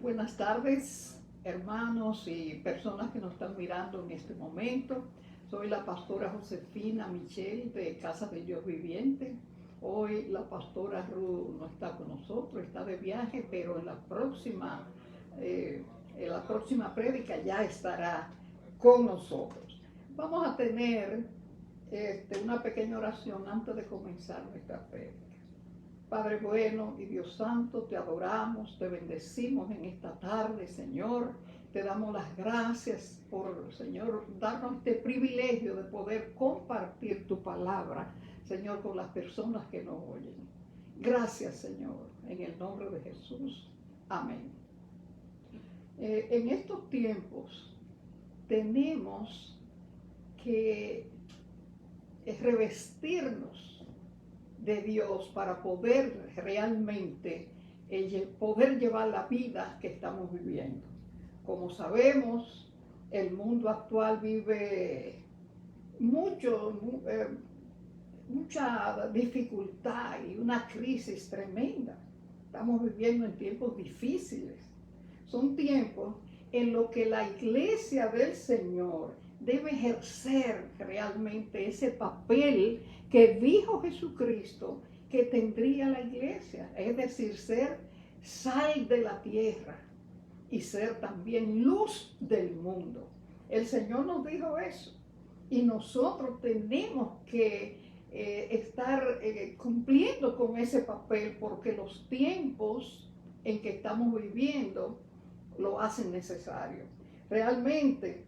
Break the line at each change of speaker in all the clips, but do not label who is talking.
Buenas tardes, hermanos y personas que nos están mirando en este momento. Soy la pastora Josefina Michel de Casa de Dios Viviente. Hoy la pastora Ruth no está con nosotros, está de viaje, pero en la próxima prédica ya estará con nosotros. Vamos a tener una pequeña oración antes de comenzar nuestra prédica. Padre bueno y Dios santo, te adoramos, te bendecimos en esta tarde, Señor. Te damos las gracias por, Señor, darnos este privilegio de poder compartir tu palabra, Señor, con las personas que nos oyen. Gracias, Señor, en el nombre de Jesús. Amén. En estos tiempos tenemos que revestirnos de Dios para poder realmente poder llevar la vida que estamos viviendo. Como sabemos, el mundo actual vive mucha dificultad y una crisis tremenda. Estamos viviendo en tiempos difíciles. Son tiempos en los que la iglesia del Señor debe ejercer realmente ese papel que dijo Jesucristo que tendría la iglesia, es decir, ser sal de la tierra y ser también luz del mundo. El Señor nos dijo eso y nosotros tenemos que estar cumpliendo con ese papel porque los tiempos en que estamos viviendo lo hacen necesario. Realmente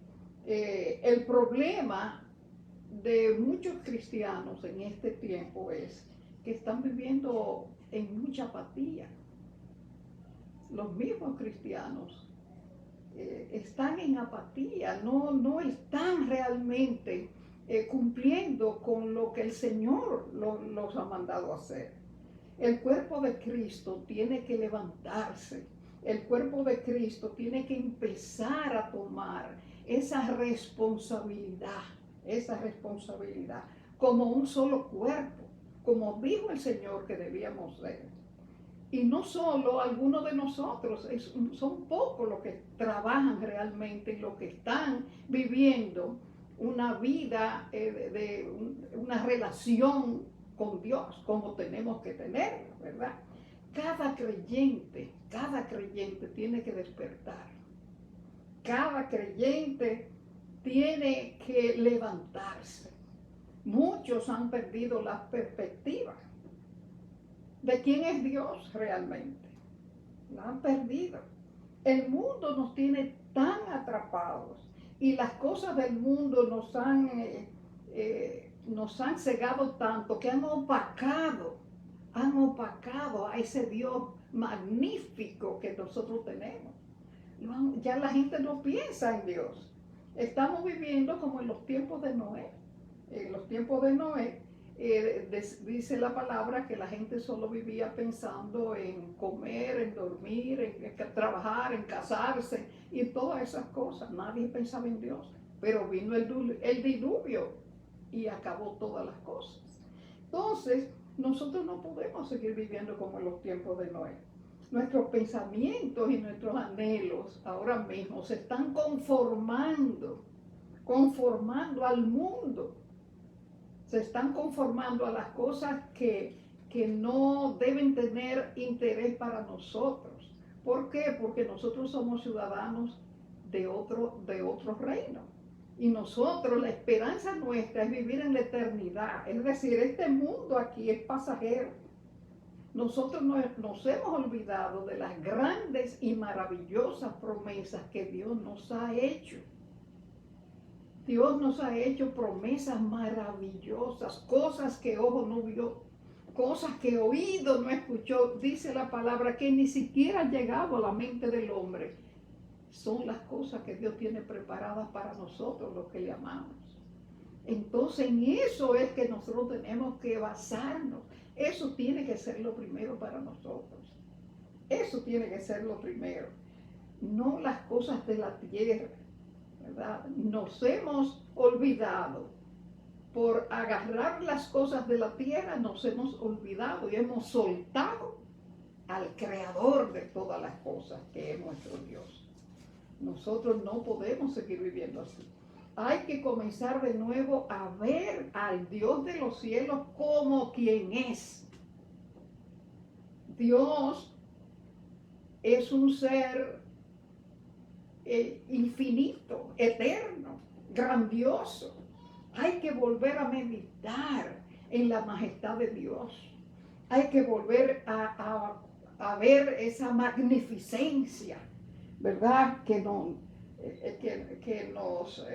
el problema de muchos cristianos en este tiempo es que están viviendo en mucha apatía. Los mismos cristianos están en apatía, no están realmente cumpliendo con lo que el Señor los ha mandado a hacer. El cuerpo de Cristo tiene que levantarse. El cuerpo de Cristo tiene que empezar a tomar esa responsabilidad como un solo cuerpo, como dijo el Señor que debíamos ser. Y no solo algunos de nosotros, son pocos los que trabajan realmente y los que están viviendo una vida una relación con Dios como tenemos que tener, ¿verdad? Cada creyente tiene que despertar. Cada creyente tiene que levantarse. Muchos han perdido la perspectiva de quién es Dios realmente. La han perdido. El mundo nos tiene tan atrapados y las cosas del mundo nos han cegado tanto que han opacado a ese Dios magnífico que nosotros tenemos. Ya la gente no piensa en Dios. Estamos viviendo como en los tiempos de Noé. En los tiempos de Noé dice la palabra que la gente solo vivía pensando en comer, en dormir, en trabajar, en casarse y todas esas cosas. Nadie pensaba en Dios. Pero vino el diluvio y acabó todas las cosas. Entonces, nosotros no podemos seguir viviendo como en los tiempos de Noé. Nuestros pensamientos y nuestros anhelos ahora mismo se están conformando al mundo. Se están conformando a las cosas que no deben tener interés para nosotros. ¿Por qué? Porque nosotros somos ciudadanos de otro reino. Y nosotros, la esperanza nuestra es vivir en la eternidad. Es decir, este mundo aquí es pasajero. Nosotros nos hemos olvidado de las grandes y maravillosas promesas que Dios nos ha hecho. Dios nos ha hecho promesas maravillosas, cosas que ojo no vio, cosas que oído no escuchó. Dice la palabra que ni siquiera ha llegado a la mente del hombre. Son las cosas que Dios tiene preparadas para nosotros, los que le amamos. Entonces en eso es que nosotros tenemos que basarnos. Eso tiene que ser lo primero para nosotros. Eso tiene que ser lo primero. No las cosas de la tierra, ¿verdad? Nos hemos olvidado. Por agarrar las cosas de la tierra nos hemos olvidado y hemos soltado al creador de todas las cosas, que es nuestro Dios. Nosotros no podemos seguir viviendo así. Hay que comenzar de nuevo a ver al Dios de los cielos como quien es. Dios es un ser infinito, eterno, grandioso. Hay que volver a meditar en la majestad de Dios. Hay que volver a ver esa magnificencia, ¿verdad? Que nos,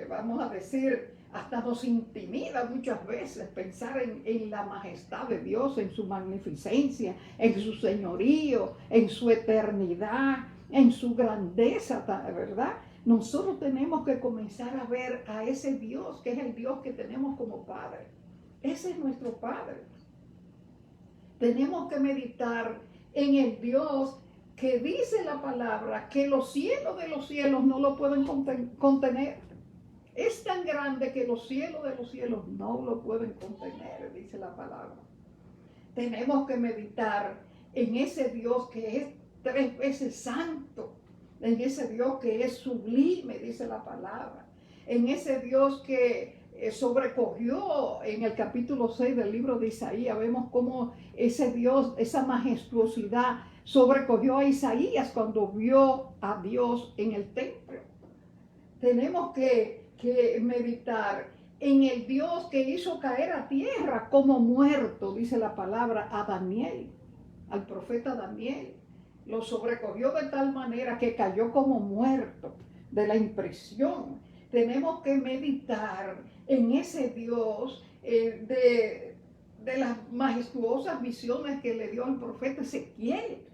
vamos a decir, hasta nos intimida muchas veces pensar en la majestad de Dios, en su magnificencia, en su señorío, en su eternidad, en su grandeza, ¿verdad? Nosotros tenemos que comenzar a ver a ese Dios, que es el Dios que tenemos como Padre. Ese es nuestro Padre. Tenemos que meditar en el Dios que dice la palabra que los cielos de los cielos no lo pueden contener. Es tan grande que los cielos de los cielos no lo pueden contener, dice la palabra. Tenemos que meditar en ese Dios que es 3 veces santo, en ese Dios que es sublime, dice la palabra, en ese Dios que sobrecogió en el capítulo 6 del libro de Isaías. Vemos cómo ese Dios, esa majestuosidad sobrecogió a Isaías cuando vio a Dios en el templo. Tenemos que meditar en el Dios que hizo caer a tierra como muerto, dice la palabra, a Daniel, al profeta Daniel. Lo sobrecogió de tal manera que cayó como muerto de la impresión. Tenemos que meditar en ese Dios de las majestuosas visiones que le dio al profeta Ezequiel.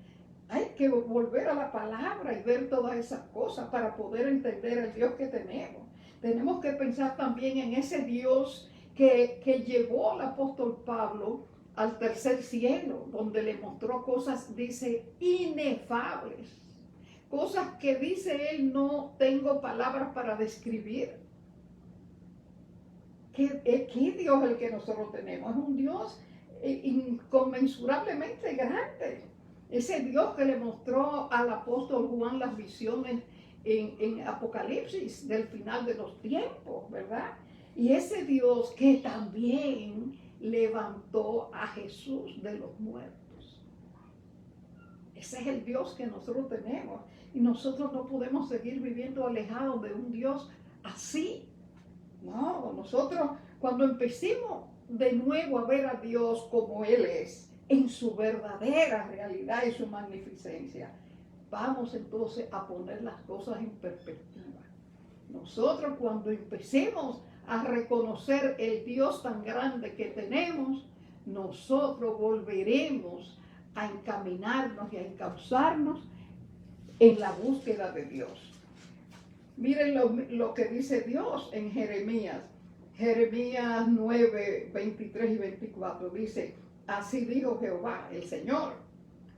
Hay que volver a la palabra y ver todas esas cosas para poder entender el Dios que tenemos. Tenemos que pensar también en ese Dios que llevó al apóstol Pablo al tercer cielo, donde le mostró cosas, dice, inefables. Cosas que dice él, no tengo palabras para describir. ¿Qué Dios es el que nosotros tenemos? Es un Dios inconmensurablemente grande. Ese Dios que le mostró al apóstol Juan las visiones en Apocalipsis del final de los tiempos, ¿verdad? Y ese Dios que también levantó a Jesús de los muertos. Ese es el Dios que nosotros tenemos. Y nosotros no podemos seguir viviendo alejados de un Dios así. No, nosotros cuando empecemos de nuevo a ver a Dios como Él es, en su verdadera realidad y su magnificencia, vamos entonces a poner las cosas en perspectiva. Nosotros cuando empecemos a reconocer el Dios tan grande que tenemos, nosotros volveremos a encaminarnos y a encauzarnos en la búsqueda de Dios. Miren lo que dice Dios en Jeremías 9, 23 y 24. Dice, así dijo Jehová, el Señor,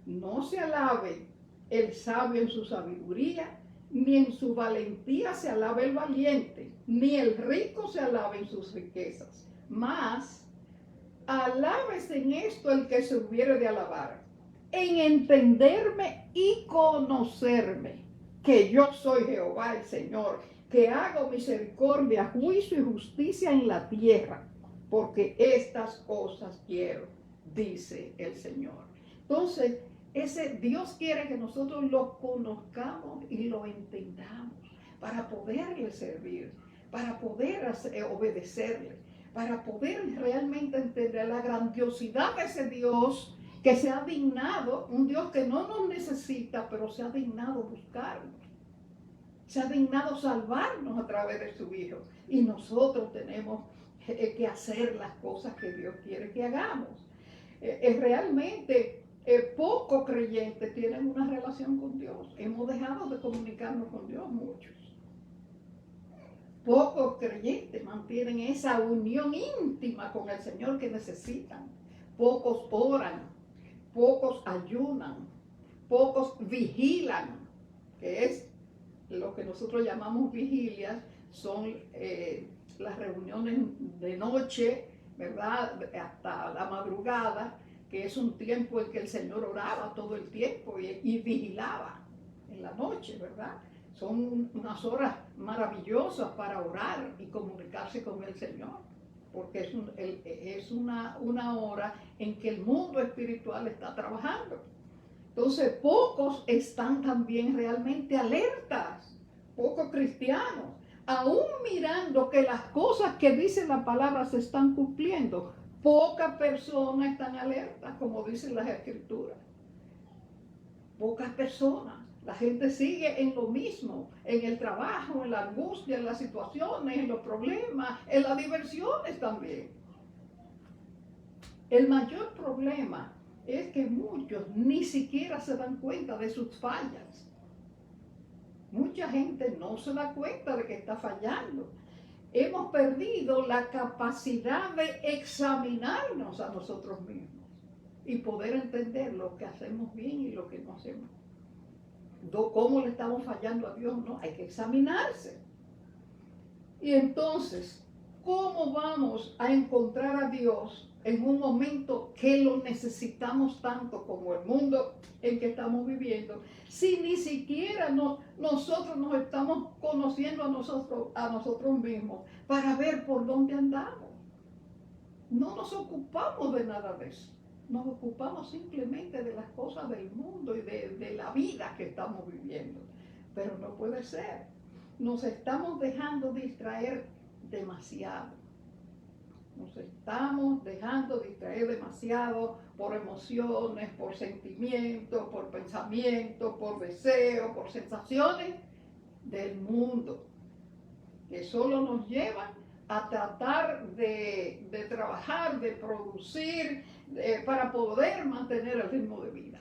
no se alabe el sabio en su sabiduría, ni en su valentía se alabe el valiente, ni el rico se alabe en sus riquezas. Mas, alábese en esto el que se hubiere de alabar, en entenderme y conocerme, que yo soy Jehová el Señor, que hago misericordia, juicio y justicia en la tierra, porque estas cosas quiero, dice el Señor. Entonces, ese Dios quiere que nosotros lo conozcamos y lo entendamos para poderle servir, para poder obedecerle, para poder realmente entender la grandiosidad de ese Dios que se ha dignado, un Dios que no nos necesita, pero se ha dignado buscarnos. Se ha dignado salvarnos a través de su Hijo. Y nosotros tenemos que hacer las cosas que Dios quiere que hagamos. Realmente pocos creyentes tienen una relación con Dios. Hemos dejado de comunicarnos con Dios muchos. Pocos creyentes mantienen esa unión íntima con el Señor que necesitan. Pocos oran, pocos ayunan, pocos vigilan, que es lo que nosotros llamamos vigilias, son las reuniones de noche, ¿verdad? Hasta la madrugada, que es un tiempo en que el Señor oraba todo el tiempo y vigilaba en la noche, ¿verdad? Son unas horas maravillosas para orar y comunicarse con el Señor, porque es una hora en que el mundo espiritual está trabajando. Entonces, pocos están también realmente alertas, pocos cristianos, aún mirando que las cosas que dice la palabra se están cumpliendo. Pocas personas están alertas, como dicen las escrituras. Pocas personas. La gente sigue en lo mismo, en el trabajo, en la angustia, en las situaciones, en los problemas, en las diversiones también. El mayor problema es que muchos ni siquiera se dan cuenta de sus fallas. Mucha gente no se da cuenta de que está fallando. Hemos perdido la capacidad de examinarnos a nosotros mismos y poder entender lo que hacemos bien y lo que no hacemos. ¿Cómo le estamos fallando a Dios? No, hay que examinarse. Y entonces, ¿cómo vamos a encontrar a Dios en un momento que lo necesitamos tanto como el mundo en que estamos viviendo, si ni siquiera nosotros nos estamos conociendo a nosotros mismos para ver por dónde andamos? No nos ocupamos de nada de eso. Nos ocupamos simplemente de las cosas del mundo y de la vida que estamos viviendo. Pero no puede ser. Nos estamos dejando distraer demasiado. Nos estamos dejando distraer demasiado por emociones, por sentimientos, por pensamientos, por deseos, por sensaciones del mundo, que solo nos llevan a tratar de trabajar, de producir, para poder mantener el ritmo de vida.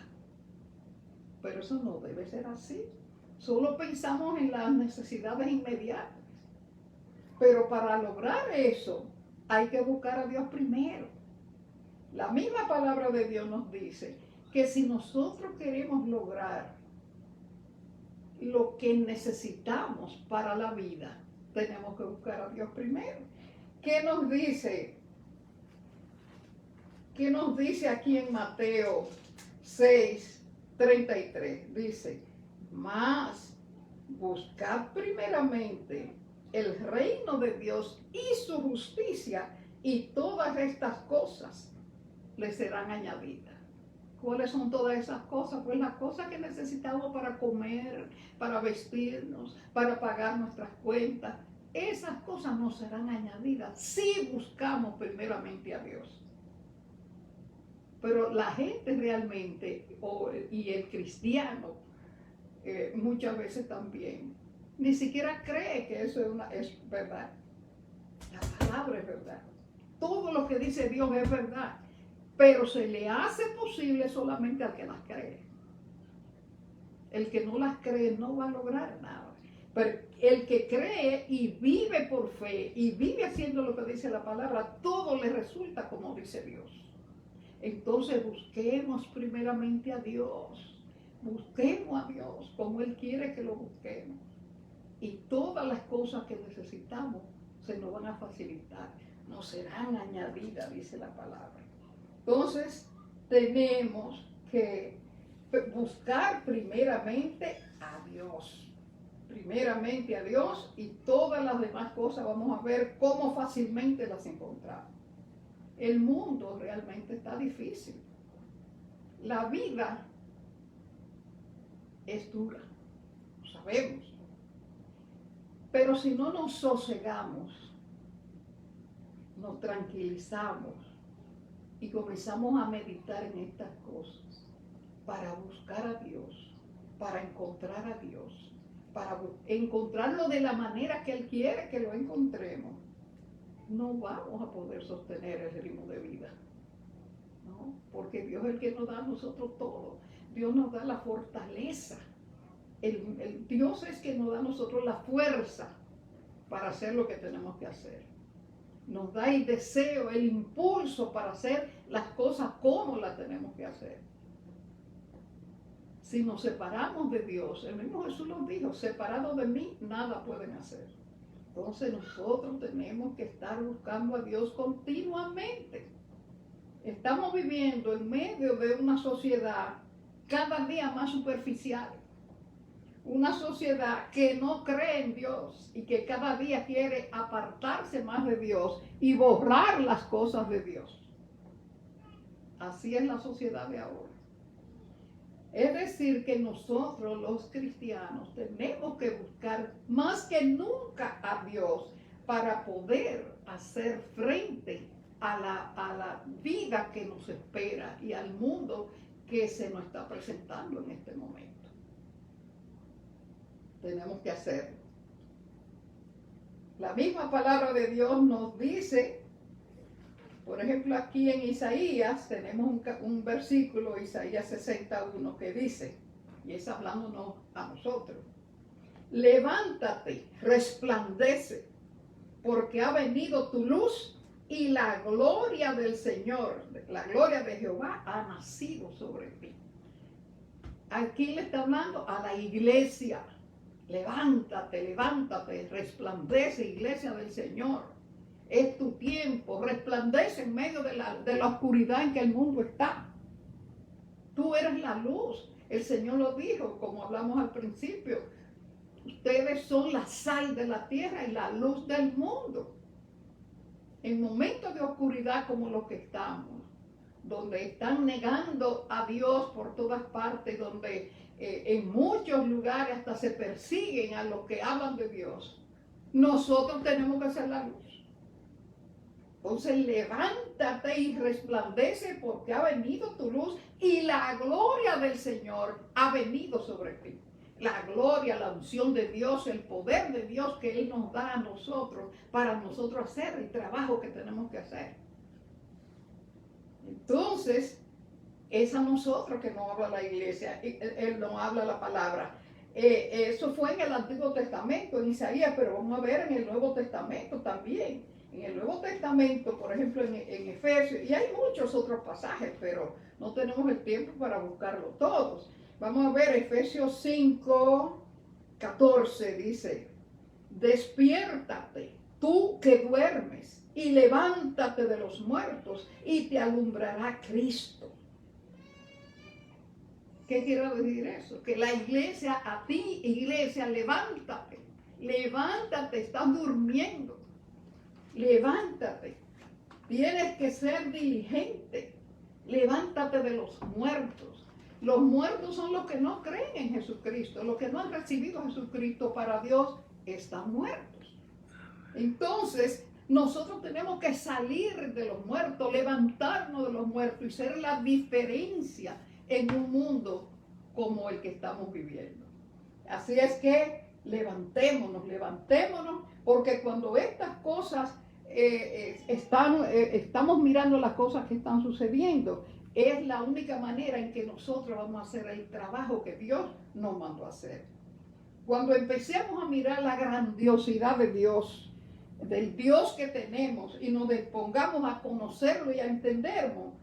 Pero eso no debe ser así. Solo pensamos en las necesidades inmediatas. Pero para lograr eso, hay que buscar a Dios primero. La misma palabra de Dios nos dice que si nosotros queremos lograr lo que necesitamos para la vida, tenemos que buscar a Dios primero. ¿Qué nos dice? ¿Qué nos dice aquí en Mateo 6:33? Dice, mas buscad primeramente el reino de Dios y su justicia, y todas estas cosas les serán añadidas. ¿Cuáles son todas esas cosas? Pues las cosas que necesitamos para comer, para vestirnos, para pagar nuestras cuentas. Esas cosas nos serán añadidas si buscamos primeramente a Dios. Pero la gente realmente, y el cristiano, muchas veces también, ni siquiera cree que eso es verdad. La palabra es verdad. Todo lo que dice Dios es verdad. Pero se le hace posible solamente al que las cree. El que no las cree no va a lograr nada. Pero el que cree y vive por fe y vive haciendo lo que dice la palabra, todo le resulta como dice Dios. Entonces busquemos primeramente a Dios. Busquemos a Dios como Él quiere que lo busquemos. Y todas las cosas que necesitamos se nos van a facilitar. Nos serán añadidas, dice la palabra. Entonces, tenemos que buscar primeramente a Dios. Primeramente a Dios, y todas las demás cosas vamos a ver cómo fácilmente las encontramos. El mundo realmente está difícil. La vida es dura, lo sabemos. Pero si no nos sosegamos, nos tranquilizamos, y comenzamos a meditar en estas cosas para buscar a Dios, para encontrar a Dios, para encontrarlo de la manera que Él quiere que lo encontremos, no vamos a poder sostener el ritmo de vida, ¿no? Porque Dios es el que nos da a nosotros todo. Dios nos da la fortaleza. Dios es que nos da a nosotros la fuerza para hacer lo que tenemos que hacer. Nos da el deseo, el impulso para hacer las cosas como las tenemos que hacer. Si nos separamos de Dios, el mismo Jesús nos dijo, separados de mí, nada pueden hacer. Entonces nosotros tenemos que estar buscando a Dios continuamente. Estamos viviendo en medio de una sociedad cada día más superficial. Una sociedad que no cree en Dios y que cada día quiere apartarse más de Dios y borrar las cosas de Dios. Así es la sociedad de ahora. Es decir, que nosotros los cristianos tenemos que buscar más que nunca a Dios para poder hacer frente a la vida que nos espera y al mundo que se nos está presentando en este momento. Tenemos que hacerlo. La misma palabra de Dios nos dice, por ejemplo, aquí en Isaías tenemos un versículo, Isaías 61, que dice, y es hablándonos a nosotros: levántate, resplandece, porque ha venido tu luz y la gloria del Señor, la gloria de Jehová ha nacido sobre ti. Aquí le está hablando a la iglesia. Levántate, levántate, resplandece, iglesia del Señor. Es tu tiempo, resplandece en medio de la oscuridad en que el mundo está. Tú eres la luz. El Señor lo dijo, como hablamos al principio. Ustedes son la sal de la tierra y la luz del mundo. En momentos de oscuridad como los que estamos, donde están negando a Dios por todas partes, donde en muchos lugares hasta se persiguen a los que hablan de Dios, nosotros tenemos que ser la luz. Entonces levántate y resplandece, porque ha venido tu luz y la gloria del Señor ha venido sobre ti. La gloria, la unción de Dios, el poder de Dios que Él nos da a nosotros para nosotros hacer el trabajo que tenemos que hacer. Entonces, es a nosotros que nos habla la iglesia, Él nos habla la palabra. Eso fue en el Antiguo Testamento, en Isaías, pero vamos a ver en el Nuevo Testamento también. En el Nuevo Testamento, por ejemplo, en Efesios, y hay muchos otros pasajes, pero no tenemos el tiempo para buscarlos todos. Vamos a ver Efesios 5, 14, dice: despiértate, tú que duermes, y levántate de los muertos, y te alumbrará Cristo. ¿Qué quiero decir eso? Que la iglesia, a ti, iglesia, levántate. Levántate, estás durmiendo. Levántate. Tienes que ser diligente. Levántate de los muertos. Los muertos son los que no creen en Jesucristo. Los que no han recibido a Jesucristo para Dios están muertos. Entonces, nosotros tenemos que salir de los muertos, levantarnos de los muertos y ser la diferencia en un mundo como el que estamos viviendo. Así es que levantémonos, porque cuando estas cosas estamos mirando las cosas que están sucediendo, es la única manera en que nosotros vamos a hacer el trabajo que Dios nos mandó a hacer. Cuando empecemos a mirar la grandiosidad de Dios, del Dios que tenemos, y nos dispongamos a conocerlo y a entenderlo,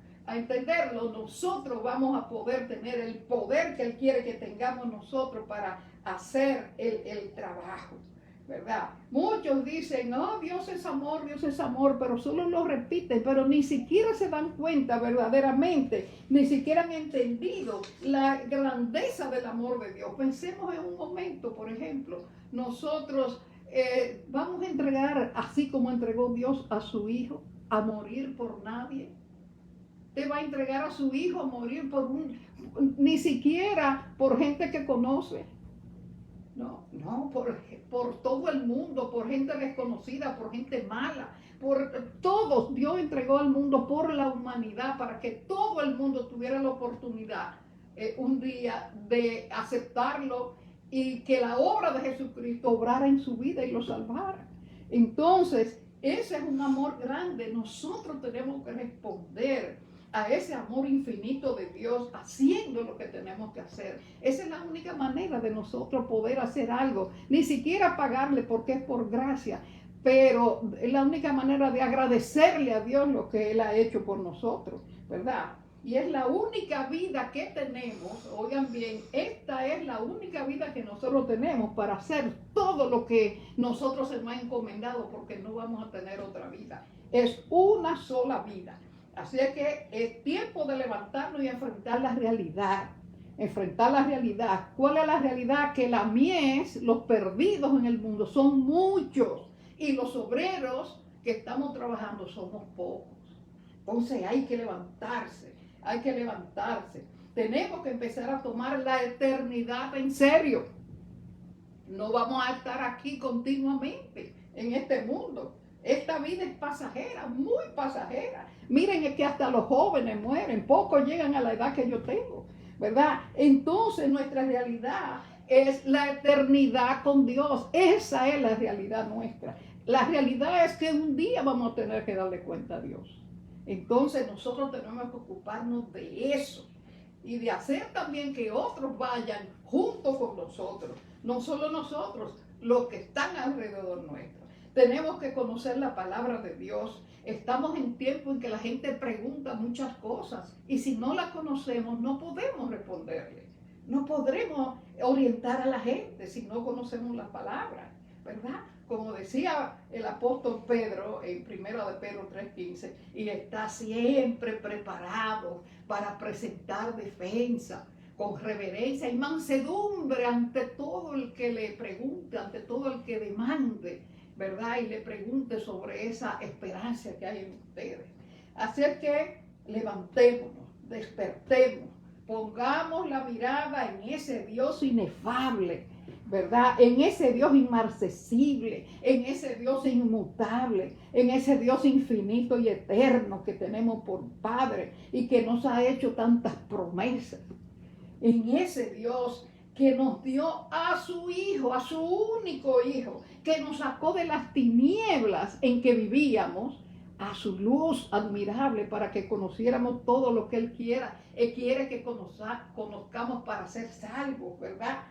nosotros vamos a poder tener el poder que Él quiere que tengamos nosotros para hacer el trabajo, ¿verdad? Muchos dicen, oh, Dios es amor, pero solo lo repiten, pero ni siquiera se dan cuenta verdaderamente, ni siquiera han entendido la grandeza del amor de Dios. Pensemos en un momento, por ejemplo, nosotros vamos a entregar, así como entregó Dios a su Hijo, a morir por nadie. Te va a entregar a su Hijo a morir ni siquiera por gente que conoce. No, por todo el mundo, por gente desconocida, por gente mala, por todos. Dios entregó al mundo por la humanidad, para que todo el mundo tuviera la oportunidad un día de aceptarlo y que la obra de Jesucristo obrara en su vida y lo salvara. Entonces, ese es un amor grande. Nosotros tenemos que responder a ese amor infinito de Dios, haciendo lo que tenemos que hacer. Esa es la única manera de nosotros poder hacer algo, ni siquiera pagarle, porque es por gracia, pero es la única manera de agradecerle a Dios lo que Él ha hecho por nosotros, ¿verdad? Y es la única vida que tenemos. Oigan bien, esta es la única vida que nosotros tenemos para hacer todo lo que nosotros se nos ha encomendado, porque no vamos a tener otra vida. Es una sola vida. Así es que es tiempo de levantarnos y enfrentar la realidad. Enfrentar la realidad. ¿Cuál es la realidad? Que la mies, los perdidos en el mundo, son muchos. Y los obreros que estamos trabajando somos pocos. Entonces hay que levantarse. Hay que levantarse. Tenemos que empezar a tomar la eternidad en serio. No vamos a estar aquí continuamente en este mundo. Esta vida es pasajera, muy pasajera. Miren, es que hasta los jóvenes mueren, pocos llegan a la edad que yo tengo, ¿verdad? Entonces nuestra realidad es la eternidad con Dios. Esa es la realidad nuestra. La realidad es que un día vamos a tener que darle cuenta a Dios. Entonces nosotros tenemos que ocuparnos de eso y de hacer también que otros vayan junto con nosotros. No solo nosotros, los que están alrededor nuestro. Tenemos que conocer la palabra de Dios. Estamos en tiempo en que la gente pregunta muchas cosas y si no la conocemos no podemos responderle. No podremos orientar a la gente si no conocemos la palabra, ¿verdad? Como decía el apóstol Pedro en 1 de Pedro 3:15, y está siempre preparado para presentar defensa con reverencia y mansedumbre ante todo el que le pregunte, ante todo el que demande, ¿verdad? Y le pregunte sobre esa esperanza que hay en ustedes. Así es que levantémonos, despertemos, pongamos la mirada en ese Dios inefable, ¿verdad? En ese Dios inmarcesible, en ese Dios inmutable, en ese Dios infinito y eterno que tenemos por Padre y que nos ha hecho tantas promesas. En ese Dios que nos dio a su Hijo, a su único Hijo, que nos sacó de las tinieblas en que vivíamos a su luz admirable para que conociéramos todo lo que Él quiera. Él quiere que conozcamos para ser salvos, ¿verdad?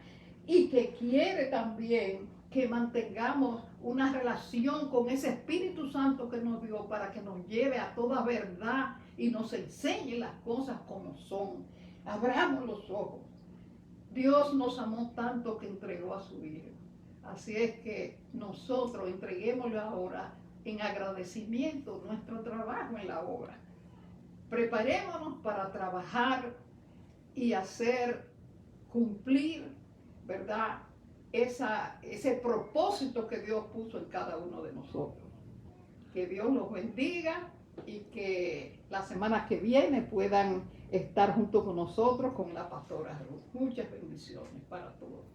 Y que quiere también que mantengamos una relación con ese Espíritu Santo que nos dio para que nos lleve a toda verdad y nos enseñe las cosas como son. Abramos los ojos. Dios nos amó tanto que entregó a su Hijo. Así es que nosotros entreguémosle ahora en agradecimiento nuestro trabajo en la obra. Preparémonos para trabajar y hacer cumplir, ¿verdad? Ese propósito que Dios puso en cada uno de nosotros. Que Dios los bendiga y que la semana que viene puedan estar junto con nosotros, con la pastora Ruth. Muchas bendiciones para todos.